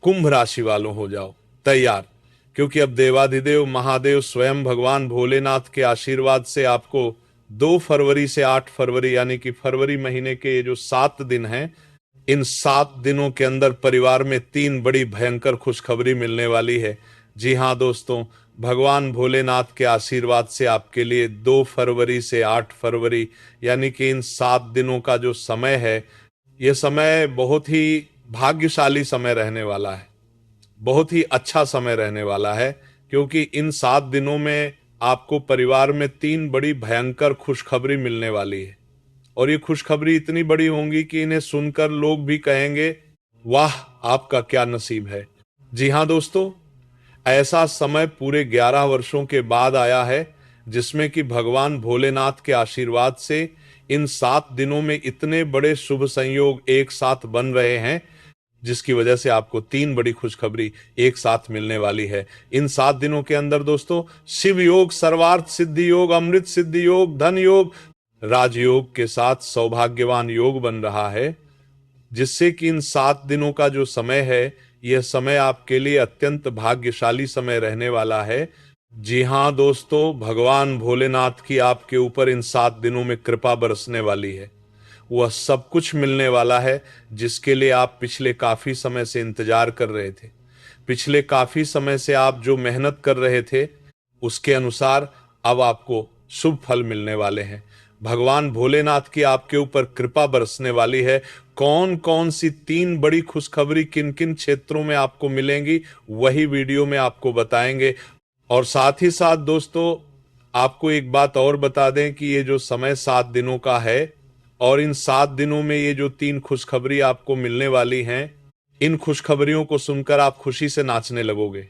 कुंभ राशि वालों हो जाओ तैयार, क्योंकि अब देवाधिदेव महादेव स्वयं भगवान भोलेनाथ के आशीर्वाद से आपको 2 फरवरी से 8 फरवरी यानी कि फरवरी महीने के ये जो 7 दिन हैं, इन 7 दिनों के अंदर परिवार में 3 बड़ी भयंकर खुशखबरी मिलने वाली है। जी हाँ दोस्तों, भगवान भोलेनाथ के आशीर्वाद से आपके लिए 2 फरवरी से 8 फरवरी यानी कि इन 7 दिनों का जो समय है, यह समय बहुत ही भाग्यशाली समय रहने वाला है, बहुत ही अच्छा समय रहने वाला है। क्योंकि इन 7 दिनों में आपको परिवार में 3 बड़ी भयंकर खुशखबरी मिलने वाली है, और ये खुशखबरी इतनी बड़ी होंगी कि इन्हें सुनकर लोग भी कहेंगे वाह आपका क्या नसीब है। जी हाँ दोस्तों, ऐसा समय पूरे 11 वर्षों के बाद आया है जिसमें कि भगवान भोलेनाथ के आशीर्वाद से इन 7 दिनों में इतने बड़े शुभ संयोग एक साथ बन रहे हैं, जिसकी वजह से आपको 3 बड़ी खुशखबरी एक साथ मिलने वाली है। इन 7 दिनों के अंदर दोस्तों शिव योग, सर्वार्थ सिद्धि योग, अमृत सिद्धि योग, धन योग, राजयोग के साथ सौभाग्यवान योग बन रहा है, जिससे कि इन 7 दिनों का जो समय है, यह समय आपके लिए अत्यंत भाग्यशाली समय रहने वाला है। जी हाँ दोस्तों, भगवान भोलेनाथ की आपके ऊपर इन 7 दिनों में कृपा बरसने वाली है। वह सब कुछ मिलने वाला है जिसके लिए आप पिछले काफी समय से इंतजार कर रहे थे। पिछले काफी समय से आप जो मेहनत कर रहे थे, उसके अनुसार अब आपको शुभ फल मिलने वाले हैं। भगवान भोलेनाथ की आपके ऊपर कृपा बरसने वाली है। कौन कौन सी 3 बड़ी खुशखबरी किन किन क्षेत्रों में आपको मिलेंगी, वही वीडियो में आपको बताएंगे। और साथ ही साथ दोस्तों, आपको एक बात और बता दें कि ये जो समय 7 दिनों का है, और इन 7 दिनों में ये जो 3 खुशखबरी आपको मिलने वाली हैं, इन खुशखबरियों को सुनकर आप खुशी से नाचने लगोगे।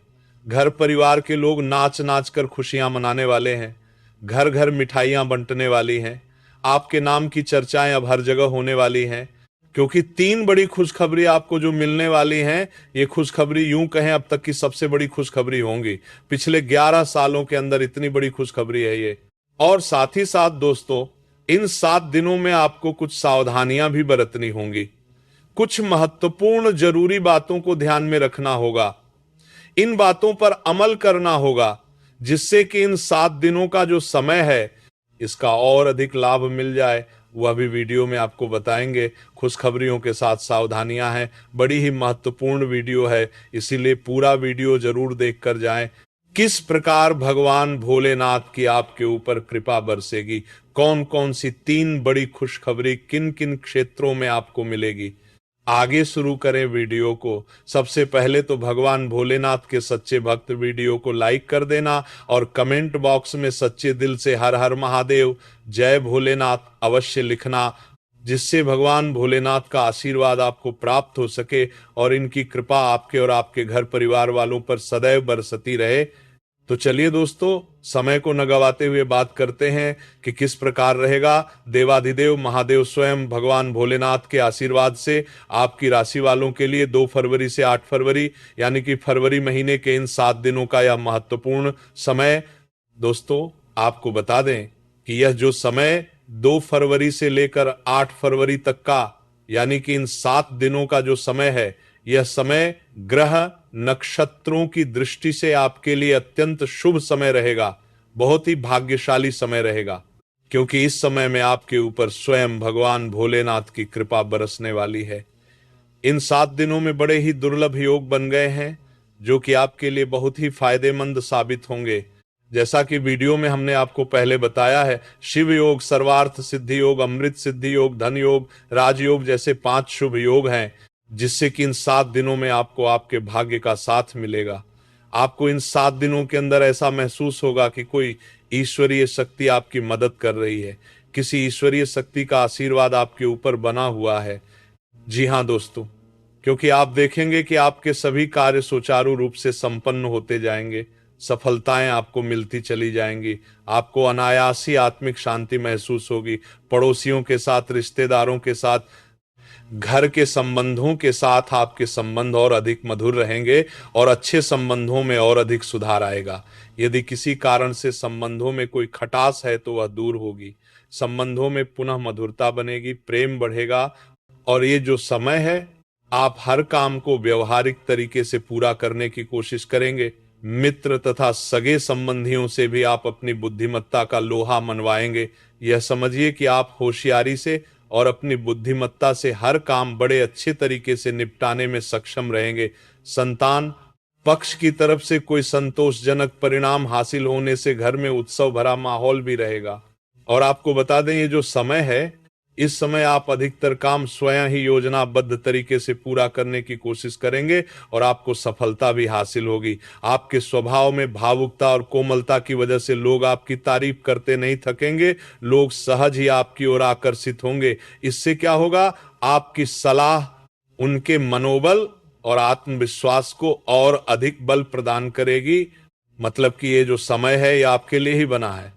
घर परिवार के लोग नाच नाच कर खुशियां मनाने वाले हैं। घर घर मिठाइयां बंटने वाली हैं। आपके नाम की चर्चाएं अब हर जगह होने वाली हैं, क्योंकि 3 बड़ी खुशखबरी आपको जो मिलने वाली हैं, ये खुशखबरी यूं कहें अब तक की सबसे बड़ी खुशखबरी होंगी। पिछले 11 सालों के अंदर इतनी बड़ी खुशखबरी है ये। और साथ ही साथ दोस्तों, इन 7 दिनों में आपको कुछ सावधानियां भी बरतनी होंगी। कुछ महत्वपूर्ण जरूरी बातों को ध्यान में रखना होगा। इन बातों पर अमल करना होगा, जिससे कि इन 7 दिनों का जो समय है, इसका और अधिक लाभ मिल जाए। वह भी वीडियो में आपको बताएंगे। खुशखबरियों के साथ सावधानियां हैं। बड़ी ही महत्वपूर्ण वीडियो है, इसीलिए पूरा वीडियो जरूर देख कर जाएं। किस प्रकार भगवान भोलेनाथ की आपके ऊपर कृपा बरसेगी, कौन कौन सी 3 बड़ी खुशखबरी किन किन क्षेत्रों में आपको मिलेगी। आगे शुरू करें वीडियो को। सबसे पहले तो भगवान भोलेनाथ के सच्चे भक्त वीडियो को लाइक कर देना, और कमेंट बॉक्स में सच्चे दिल से हर हर महादेव, जय भोलेनाथ अवश्य लिखना, जिससे भगवान भोलेनाथ का आशीर्वाद आपको प्राप्त हो सके और इनकी कृपा आपके और आपके घर परिवार वालों पर सदैव बरसती रहे। तो चलिए दोस्तों, समय को न गवाते हुए बात करते हैं कि किस प्रकार रहेगा देवाधिदेव महादेव स्वयं भगवान भोलेनाथ के आशीर्वाद से आपकी राशि वालों के लिए 2 फरवरी से 8 फरवरी यानी कि फरवरी महीने के इन 7 दिनों का यह महत्वपूर्ण समय। दोस्तों, आपको बता दें कि यह जो समय 2 फरवरी से लेकर 8 फरवरी तक का यानी कि इन 7 दिनों का जो समय है, यह समय ग्रह नक्षत्रों की दृष्टि से आपके लिए अत्यंत शुभ समय रहेगा। बहुत ही भाग्यशाली समय रहेगा, क्योंकि इस समय में आपके ऊपर स्वयं भगवान भोलेनाथ की कृपा बरसने वाली है। इन 7 दिनों में बड़े ही दुर्लभ योग बन गए हैं, जो कि आपके लिए बहुत ही फायदेमंद साबित होंगे। जैसा कि वीडियो में हमने आपको पहले बताया है, शिव योग, सर्वार्थ सिद्धि योग, अमृत सिद्धि योग, धन योग, राजयोग जैसे 5 शुभ योग हैं, जिससे कि इन 7 दिनों में आपको आपके भाग्य का साथ मिलेगा। आपको इन 7 दिनों के अंदर ऐसा महसूस होगा कि कोई ईश्वरीय शक्ति आपकी मदद कर रही है, किसी ईश्वरीय शक्ति का आशीर्वाद आपके ऊपर बना हुआ है। जी हाँ दोस्तों, क्योंकि आप देखेंगे कि आपके सभी कार्य सुचारू रूप से संपन्न होते जाएंगे, सफलताएं आपको मिलती चली जाएंगी, आपको अनायास ही आत्मिक शांति महसूस होगी। पड़ोसियों के साथ, रिश्तेदारों के साथ, घर के संबंधों के साथ आपके संबंध और अधिक मधुर रहेंगे, और अच्छे संबंधों में और अधिक सुधार आएगा। यदि किसी कारण से संबंधों में कोई खटास है तो वह दूर होगी, संबंधों में पुनः मधुरता बनेगी, प्रेम बढ़ेगा। और ये जो समय है, आप हर काम को व्यवहारिक तरीके से पूरा करने की कोशिश करेंगे। मित्र तथा सगे संबंधियों से भी आप अपनी बुद्धिमत्ता का लोहा मनवाएंगे। यह समझिए कि आप होशियारी से और अपनी बुद्धिमत्ता से हर काम बड़े अच्छे तरीके से निपटाने में सक्षम रहेंगे। संतान पक्ष की तरफ से कोई संतोषजनक परिणाम हासिल होने से घर में उत्सव भरा माहौल भी रहेगा। और आपको बता दें, ये जो समय है, इस समय आप अधिकतर काम स्वयं ही योजनाबद्ध तरीके से पूरा करने की कोशिश करेंगे और आपको सफलता भी हासिल होगी। आपके स्वभाव में भावुकता और कोमलता की वजह से लोग आपकी तारीफ करते नहीं थकेंगे। लोग सहज ही आपकी ओर आकर्षित होंगे। इससे क्या होगा, आपकी सलाह उनके मनोबल और आत्मविश्वास को और अधिक बल प्रदान करेगी। मतलब कि ये जो समय है ये आपके लिए ही बना है।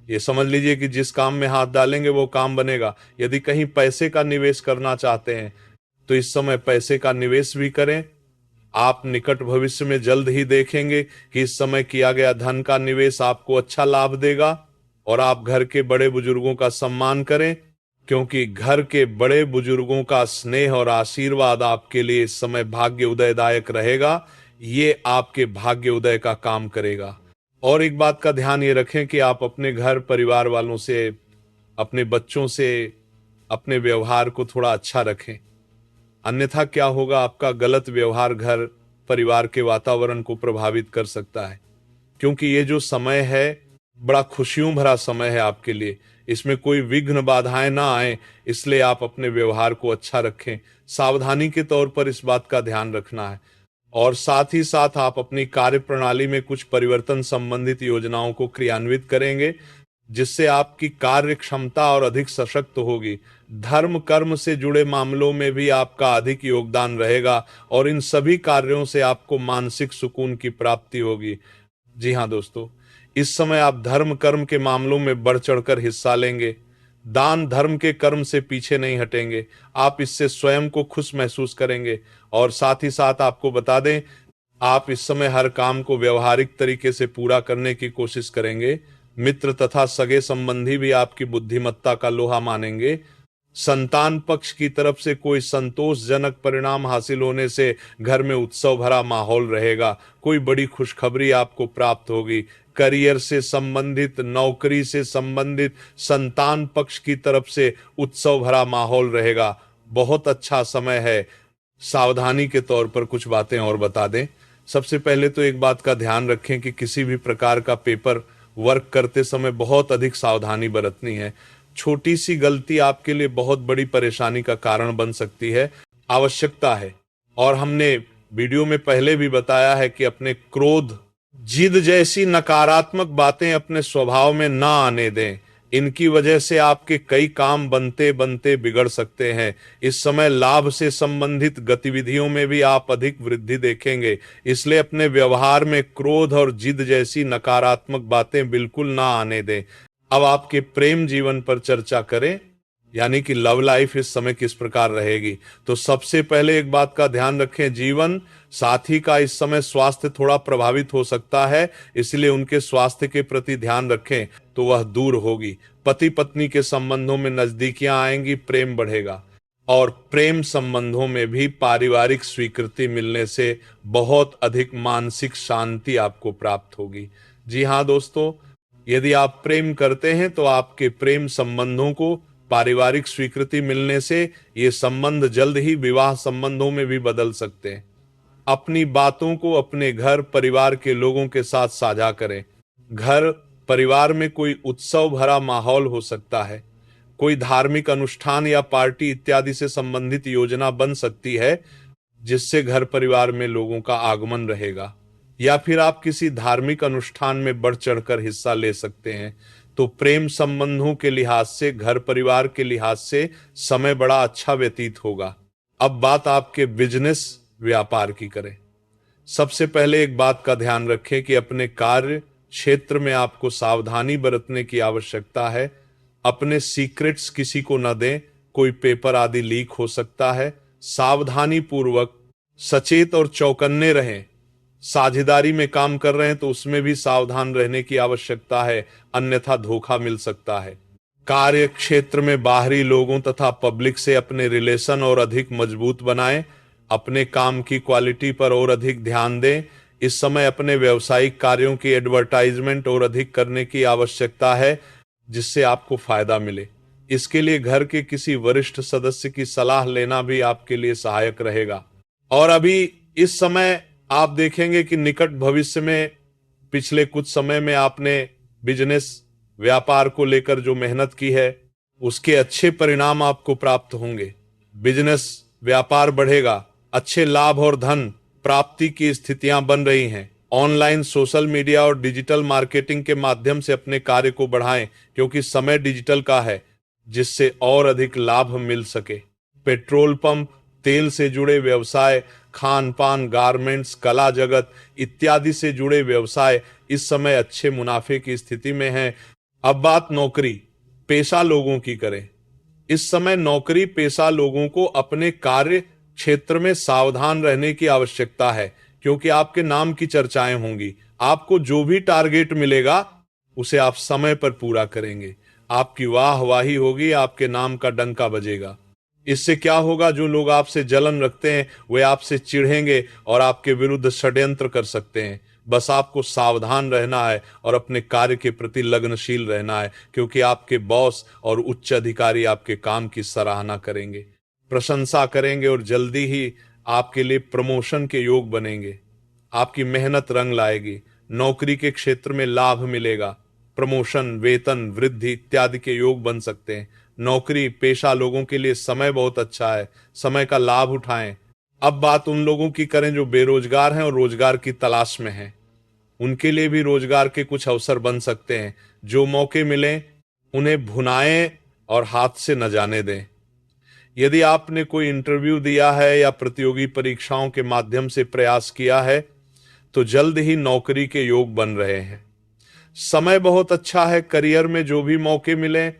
ये समझ लीजिए कि जिस काम में हाथ डालेंगे वो काम बनेगा। यदि कहीं पैसे का निवेश करना चाहते हैं तो इस समय पैसे का निवेश भी करें। आप निकट भविष्य में जल्द ही देखेंगे कि इस समय किया गया धन का निवेश आपको अच्छा लाभ देगा। और आप घर के बड़े बुजुर्गों का सम्मान करें, क्योंकि घर के बड़े बुजुर्गों का स्नेह और आशीर्वाद आपके लिए इस समय भाग्य उदयदायक रहेगा। ये आपके भाग्य उदय का काम करेगा। और एक बात का ध्यान ये रखें कि आप अपने घर परिवार वालों से, अपने बच्चों से अपने व्यवहार को थोड़ा अच्छा रखें। अन्यथा क्या होगा, आपका गलत व्यवहार घर परिवार के वातावरण को प्रभावित कर सकता है। क्योंकि ये जो समय है बड़ा खुशियों भरा समय है आपके लिए। इसमें कोई विघ्न बाधाएं ना आए, इसलिए आप अपने व्यवहार को अच्छा रखें। सावधानी के तौर पर इस बात का ध्यान रखना है। और साथ ही साथ आप अपनी कार्य प्रणाली में कुछ परिवर्तन संबंधित योजनाओं को क्रियान्वित करेंगे, जिससे आपकी कार्य क्षमता और अधिक सशक्त होगी। धर्म कर्म से जुड़े मामलों में भी आपका अधिक योगदान रहेगा और इन सभी कार्यों से आपको मानसिक सुकून की प्राप्ति होगी। जी हाँ दोस्तों, इस समय आप धर्म कर्म के मामलों में बढ़ चढ़कर हिस्सा लेंगे। दान धर्म के कर्म से पीछे नहीं हटेंगे। आप इससे स्वयं को खुश महसूस करेंगे। और साथ ही साथ आपको बता दें, आप इस समय हर काम को व्यवहारिक तरीके से पूरा करने की कोशिश करेंगे। मित्र तथा सगे संबंधी भी आपकी बुद्धिमत्ता का लोहा मानेंगे। संतान पक्ष की तरफ से कोई संतोषजनक परिणाम हासिल होने से घर में उत्सव भरा माहौल रहेगा। कोई बड़ी खुशखबरी आपको प्राप्त होगी। करियर से संबंधित, नौकरी से संबंधित संतान पक्ष की तरफ से उत्सव भरा माहौल रहेगा। बहुत अच्छा समय है। सावधानी के तौर पर कुछ बातें और बता दें। सबसे पहले तो एक बात का ध्यान रखें कि किसी भी प्रकार का पेपर वर्क करते समय बहुत अधिक सावधानी बरतनी है। छोटी सी गलती आपके लिए बहुत बड़ी परेशानी का कारण बन सकती है। आवश्यकता है, और हमने वीडियो में पहले भी बताया है कि अपने क्रोध, जिद जैसी नकारात्मक बातें अपने स्वभाव में ना आने दें। इनकी वजह से आपके कई काम बनते बनते बिगड़ सकते हैं। इस समय लाभ से संबंधित गतिविधियों में भी आप अधिक वृद्धि देखेंगे। इसलिए अपने व्यवहार में क्रोध और जिद जैसी नकारात्मक बातें बिल्कुल ना आने दें। अब आपके प्रेम जीवन पर चर्चा करें, यानी कि लव लाइफ इस समय किस प्रकार रहेगी। तो सबसे पहले एक बात का ध्यान रखें, जीवन साथी का इस समय स्वास्थ्य थोड़ा प्रभावित हो सकता है, इसलिए उनके स्वास्थ्य के प्रति ध्यान रखें तो वह दूर होगी। पति पत्नी के संबंधों में नजदीकियां आएंगी, प्रेम बढ़ेगा। और प्रेम संबंधों में भी पारिवारिक स्वीकृति मिलने से बहुत अधिक मानसिक शांति आपको प्राप्त होगी। जी हाँ दोस्तों, यदि आप प्रेम करते हैं तो आपके प्रेम संबंधों को पारिवारिक स्वीकृति मिलने से ये संबंध जल्द ही विवाह संबंधों में भी बदल सकते हैं। अपनी बातों को अपने घर परिवार के लोगों के साथ साझा करें। घर परिवार में कोई उत्सव भरा माहौल हो सकता है। कोई धार्मिक अनुष्ठान या पार्टी इत्यादि से संबंधित योजना बन सकती है, जिससे घर परिवार में लोगों का आगमन रहेगा। या फिर आप किसी धार्मिक अनुष्ठान में बढ़ चढ़कर हिस्सा ले सकते हैं। तो प्रेम संबंधों के लिहाज से, घर परिवार के लिहाज से समय बड़ा अच्छा व्यतीत होगा। अब बात आपके बिजनेस व्यापार की करें। सबसे पहले एक बात का ध्यान रखें कि अपने कार्य क्षेत्र में आपको सावधानी बरतने की आवश्यकता है। अपने सीक्रेट्स किसी को न दें। कोई पेपर आदि लीक हो सकता है। सावधानी पूर्वक सचेत और चौकन्ने रहें। साझेदारी में काम कर रहे हैं तो उसमें भी सावधान रहने की आवश्यकता है, अन्यथा धोखा मिल सकता है। कार्य क्षेत्र में बाहरी लोगों तथा पब्लिक से अपने रिलेशन और अधिक मजबूत बनाएं। अपने काम की क्वालिटी पर और अधिक ध्यान दें। इस समय अपने व्यावसायिक कार्यों की एडवर्टाइजमेंट और अधिक करने की आवश्यकता है, जिससे आपको फायदा मिले। इसके लिए घर के किसी वरिष्ठ सदस्य की सलाह लेना भी आपके लिए सहायक रहेगा। और अभी इस समय आप देखेंगे कि निकट भविष्य में, पिछले कुछ समय में आपने बिजनेस व्यापार को लेकर जो मेहनत की है, उसके अच्छे परिणाम आपको प्राप्त होंगे। बिजनेस व्यापार बढ़ेगा, अच्छे लाभ और धन प्राप्ति की स्थितियां बन रही हैं। ऑनलाइन, सोशल मीडिया और डिजिटल मार्केटिंग के माध्यम से अपने कार्य को बढ़ाएं, क्योंकि समय डिजिटल का है, जिससे और अधिक लाभ मिल सके। पेट्रोल पंप, तेल से जुड़े व्यवसाय, खान पान, गारमेंट्स, कला जगत इत्यादि से जुड़े व्यवसाय इस समय अच्छे मुनाफे की स्थिति में हैं। अब बात नौकरी पेशा लोगों की करें। इस समय नौकरी पेशा लोगों को अपने कार्य क्षेत्र में सावधान रहने की आवश्यकता है, क्योंकि आपके नाम की चर्चाएं होंगी। आपको जो भी टारगेट मिलेगा उसे आप समय पर पूरा करेंगे, आपकी वाहवाही होगी, आपके नाम का डंका बजेगा। इससे क्या होगा, जो लोग आपसे जलन रखते हैं वे आपसे चिढ़ेंगे और आपके विरुद्ध षड्यंत्र कर सकते हैं। बस आपको सावधान रहना है और अपने कार्य के प्रति लगनशील रहना है, क्योंकि आपके बॉस और उच्च अधिकारी आपके काम की सराहना करेंगे, प्रशंसा करेंगे और जल्दी ही आपके लिए प्रमोशन के योग बनेंगे। आपकी मेहनत रंग लाएगी, नौकरी के क्षेत्र में लाभ मिलेगा, प्रमोशन, वेतन वृद्धि इत्यादि के योग बन सकते हैं। नौकरी पेशा लोगों के लिए समय बहुत अच्छा है, समय का लाभ उठाएं। अब बात उन लोगों की करें जो बेरोजगार हैं और रोजगार की तलाश में हैं। उनके लिए भी रोजगार के कुछ अवसर बन सकते हैं। जो मौके मिलें उन्हें भुनाएं और हाथ से न जाने दें। यदि आपने कोई इंटरव्यू दिया है या प्रतियोगी परीक्षाओं के माध्यम से प्रयास किया है, तो जल्द ही नौकरी के योग बन रहे हैं। समय बहुत अच्छा है, करियर में जो भी मौके मिले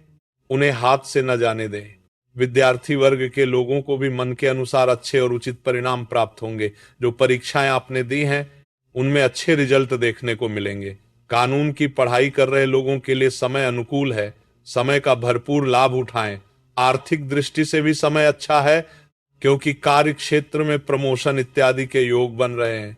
उन्हें हाथ से न जाने दें। विद्यार्थी वर्ग के लोगों को भी मन के अनुसार अच्छे और उचित परिणाम प्राप्त होंगे। जो परीक्षाएं आपने दी हैं उनमें अच्छे रिजल्ट देखने को मिलेंगे। कानून की पढ़ाई कर रहे लोगों के लिए समय अनुकूल है, समय का भरपूर लाभ उठाएं। आर्थिक दृष्टि से भी समय अच्छा है, क्योंकि कार्य क्षेत्र में प्रमोशन इत्यादि के योग बन रहे हैं।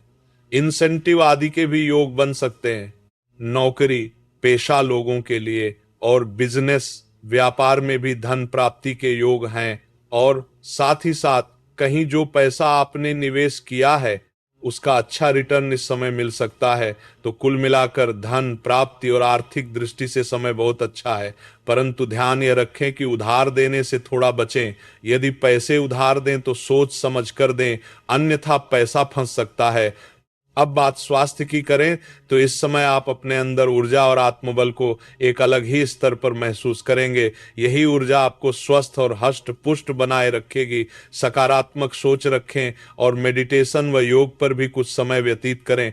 इंसेंटिव आदि के भी योग बन सकते हैं। नौकरी पेशा लोगों के लिए और बिजनेस व्यापार में भी धन प्राप्ति के योग हैं, और साथ ही साथ कहीं जो पैसा आपने निवेश किया है उसका अच्छा रिटर्न इस समय मिल सकता है। तो कुल मिलाकर धन प्राप्ति और आर्थिक दृष्टि से समय बहुत अच्छा है। परंतु ध्यान यह रखें कि उधार देने से थोड़ा बचें। यदि पैसे उधार दें तो सोच समझ कर दें, अन्यथा पैसा फंस सकता है। अब बात स्वास्थ्य की करें तो इस समय आप अपने अंदर ऊर्जा और आत्मबल को एक अलग ही स्तर पर महसूस करेंगे। यही ऊर्जा आपको स्वस्थ और हष्ट पुष्ट बनाए रखेगी। सकारात्मक सोच रखें और मेडिटेशन व योग पर भी कुछ समय व्यतीत करें।